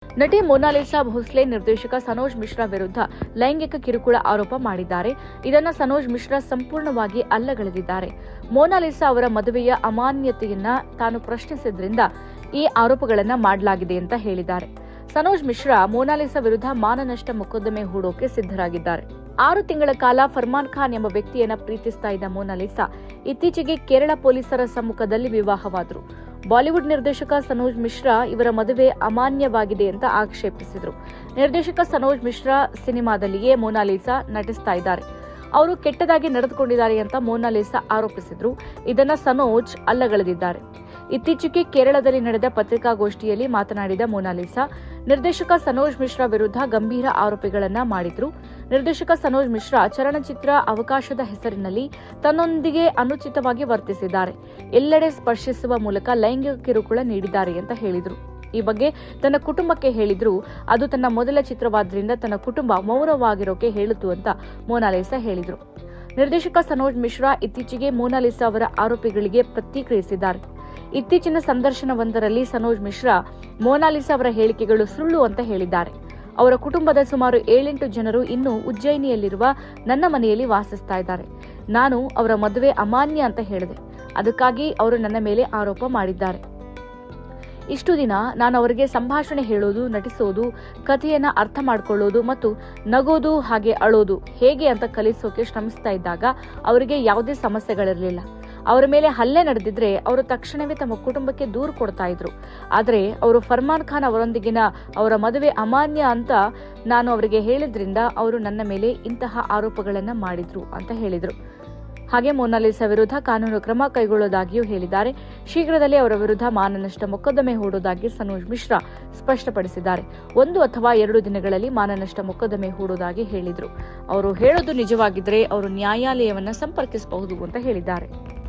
ನಟಿ ಮೊನಾಲಿಸಾ ಭೋಸ್ಲೆ ನಿರ್ದೇಶಕ ಸನೋಜ್ ಮಿಶ್ರಾ ವಿರುದ್ಧ ಲೈಂಗಿಕ ಕಿರುಕುಳ ಆರೋಪ ಮಾಡಿದ್ದಾರೆ. ಇದನ್ನು ಸನೋಜ್ ಮಿಶ್ರಾ ಸಂಪೂರ್ಣವಾಗಿ ಅಲ್ಲಗಳೆದಿದ್ದಾರೆ. ಮೊನಾಲಿಸಾ ಅವರ ಮದುವೆಯ ಅಮಾನ್ಯತೆಯನ್ನ ತಾನು ಪ್ರಶ್ನಿಸಿದ್ರಿಂದ ಈ ಆರೋಪಗಳನ್ನು ಮಾಡಲಾಗಿದೆ ಅಂತ ಹೇಳಿದ್ದಾರೆ. ಸನೋಜ್ ಮಿಶ್ರಾ ಮೊನಾಲಿಸಾ ವಿರುದ್ಧ ಮಾನನಷ್ಟ ಮೊಕದ್ದಮೆ ಹೂಡೋಕೆ ಸಿದ್ಧರಾಗಿದ್ದಾರೆ. 6 ತಿಂಗಳ ಕಾಲ ಫರ್ಮಾನ್ ಖಾನ್ ಎಂಬ ವ್ಯಕ್ತಿಯನ್ನ ಪ್ರೀತಿಸ್ತಾ ಇದ್ದ ಮೊನಾಲಿಸಾ ಇತ್ತೀಚೆಗೆ ಕೇರಳ ಪೊಲೀಸರ ಸಮ್ಮುಖದಲ್ಲಿ ವಿವಾಹವಾದರು. ಬಾಲಿವುಡ್ ನಿರ್ದೇಶಕ ಸನೋಜ್ ಮಿಶ್ರಾ ಇವರ ಮದುವೆ ಅಮಾನ್ಯವಾಗಿದೆ ಅಂತ ಆಕ್ಷೇಪಿಸಿದರು. ನಿರ್ದೇಶಕ ಸನೋಜ್ ಮಿಶ್ರಾ ಸಿನಿಮಾದಲ್ಲಿಯೇ ಮೊನಾಲಿಸಾ ನಟಿಸ್ತಾ ಇದ್ದಾರೆ. ಅವರು ಕೆಟ್ಟದಾಗಿ ನಡೆದುಕೊಂಡಿದ್ದಾರೆ ಅಂತ ಮೊನಾಲಿಸಾ ಆರೋಪಿಸಿದ್ರು. ಇದನ್ನ ಸನೋಜ್ ಅಲ್ಲಗಳೆದಿದ್ದಾರೆ. ಇತ್ತೀಚೆಗೆ ಕೇರಳದಲ್ಲಿ ನಡೆದ ಪತ್ರಿಕಾಗೋಷ್ಠಿಯಲ್ಲಿ ಮಾತನಾಡಿದ ಮೊನಾಲಿಸಾ, ನಿರ್ದೇಶಕ ಸನೋಜ್ ಮಿಶ್ರಾ ವಿರುದ್ಧ ಗಂಭೀರ ಆರೋಪಗಳನ್ನ ಮಾಡಿದ್ರು. ನಿರ್ದೇಶಕ ಸನೋಜ್ ಮಿಶ್ರಾ ಚಲನಚಿತ್ರ ಅವಕಾಶದ ಹೆಸರಿನಲ್ಲಿ ತನ್ನೊಂದಿಗೆ ಅನುಚಿತವಾಗಿ ವರ್ತಿಸಿದ್ದಾರೆ. ಎಲ್ಲೆಡೆ ಸ್ಪರ್ಶಿಸುವ ಮೂಲಕ ಲೈಂಗಿಕ ಕಿರುಕುಳ ನೀಡಿದ್ದಾರೆ ಅಂತ ಹೇಳಿದ್ರು. ಈ ಬಗ್ಗೆ ತನ್ನ ಕುಟುಂಬಕ್ಕೆ ಹೇಳಿದ್ರು. ಅದು ತನ್ನ ಮೊದಲ ಚಿತ್ರವಾದ್ರಿಂದ ತನ್ನ ಕುಟುಂಬ ಮೌನವಾಗಿರೋಕೆ ಹೇಳಿತು ಅಂತ ಮೊನಾಲಿಸಾ ಹೇಳಿದ್ರು. ನಿರ್ದೇಶಕ ಸನೋಜ್ ಮಿಶ್ರಾ ಇತ್ತೀಚೆಗೆ ಮೊನಾಲಿಸಾ ಅವರ ಆರೋಪಗಳಿಗೆ ಪ್ರತಿಕ್ರಿಯಿಸಿದ್ದಾರೆ. ಇತ್ತೀಚಿನ ಸಂದರ್ಶನವೊಂದರಲ್ಲಿ ಸನೋಜ್ ಮಿಶ್ರಾ ಮೊನಾಲಿಸಾ ಅವರ ಹೇಳಿಕೆಗಳು ಸುಳ್ಳು ಅಂತ ಹೇಳಿದ್ದಾರೆ. ಅವರ ಕುಟುಂಬದ ಸುಮಾರು 7-8 ಜನರು ಇನ್ನೂ ಉಜ್ಜಯಿನಿಯಲ್ಲಿರುವ ನನ್ನ ಮನೆಯಲ್ಲಿ ವಾಸಿಸ್ತಾ ಇದ್ದಾರೆ. ನಾನು ಅವರ ಮದುವೆ ಅಮಾನ್ಯ ಅಂತ ಹೇಳಿದೆ. ಅದಕ್ಕಾಗಿ ಅವರು ನನ್ನ ಮೇಲೆ ಆರೋಪ ಮಾಡಿದ್ದಾರೆ. ಇಷ್ಟು ದಿನ ನಾನು ಅವರಿಗೆ ಸಂಭಾಷಣೆ ಹೇಳೋದು, ನಟಿಸೋದು, ಕಥೆಯನ್ನ ಅರ್ಥ ಮಾಡ್ಕೊಳ್ಳೋದು ಮತ್ತು ನಗೋದು ಹಾಗೆ ಅಳೋದು ಹೇಗೆ ಅಂತ ಕಲಿಸೋಕೆ ಶ್ರಮಿಸ್ತಾ ಇದ್ದಾಗ ಅವರಿಗೆ ಯಾವುದೇ ಸಮಸ್ಯೆಗಳಿರಲಿಲ್ಲ. ಅವರ ಮೇಲೆ ಹಲ್ಲೆ ನಡೆದಿದ್ರೆ ಅವರು ತಕ್ಷಣವೇ ತಮ್ಮ ಕುಟುಂಬಕ್ಕೆ ದೂರು ಕೊಡ್ತಾ ಇದ್ರು. ಆದರೆ ಅವರು ಫರ್ಮಾನ್ ಖಾನ್ ಅವರೊಂದಿಗಿನ ಅವರ ಮದುವೆ ಅಮಾನ್ಯ ಅಂತ ನಾನು ಅವರಿಗೆ ಹೇಳಿದ್ರಿಂದ ಅವರು ನನ್ನ ಮೇಲೆ ಇಂತಹ ಆರೋಪಗಳನ್ನ ಮಾಡಿದ್ರು ಅಂತ ಹೇಳಿದ್ರು. ಹಾಗೆ ಮೊನಾಲಿಸಾ ವಿರುದ್ಧ ಕಾನೂನು ಕ್ರಮ ಕೈಗೊಳ್ಳುವುದಾಗಿಯೂ ಹೇಳಿದ್ದಾರೆ. ಶೀಘ್ರದಲ್ಲೇ ಅವರ ವಿರುದ್ಧ ಮಾನನಷ್ಟ ಮೊಕದ್ದಮೆ ಹೂಡುವುದಾಗಿ ಸನೋಜ್ ಮಿಶ್ರಾ ಸ್ಪಷ್ಟಪಡಿಸಿದ್ದಾರೆ. 1 ಅಥವಾ 2 ದಿನಗಳಲ್ಲಿ ಮಾನನಷ್ಟ ಮೊಕದ್ದಮೆ ಹೂಡುವುದಾಗಿ ಹೇಳಿದ್ರು. ಅವರು ಹೇಳೋದು ನಿಜವಾಗಿದ್ರೆ ಅವರು ನ್ಯಾಯಾಲಯವನ್ನ ಸಂಪರ್ಕಿಸಬಹುದು ಅಂತ ಹೇಳಿದ್ದಾರೆ.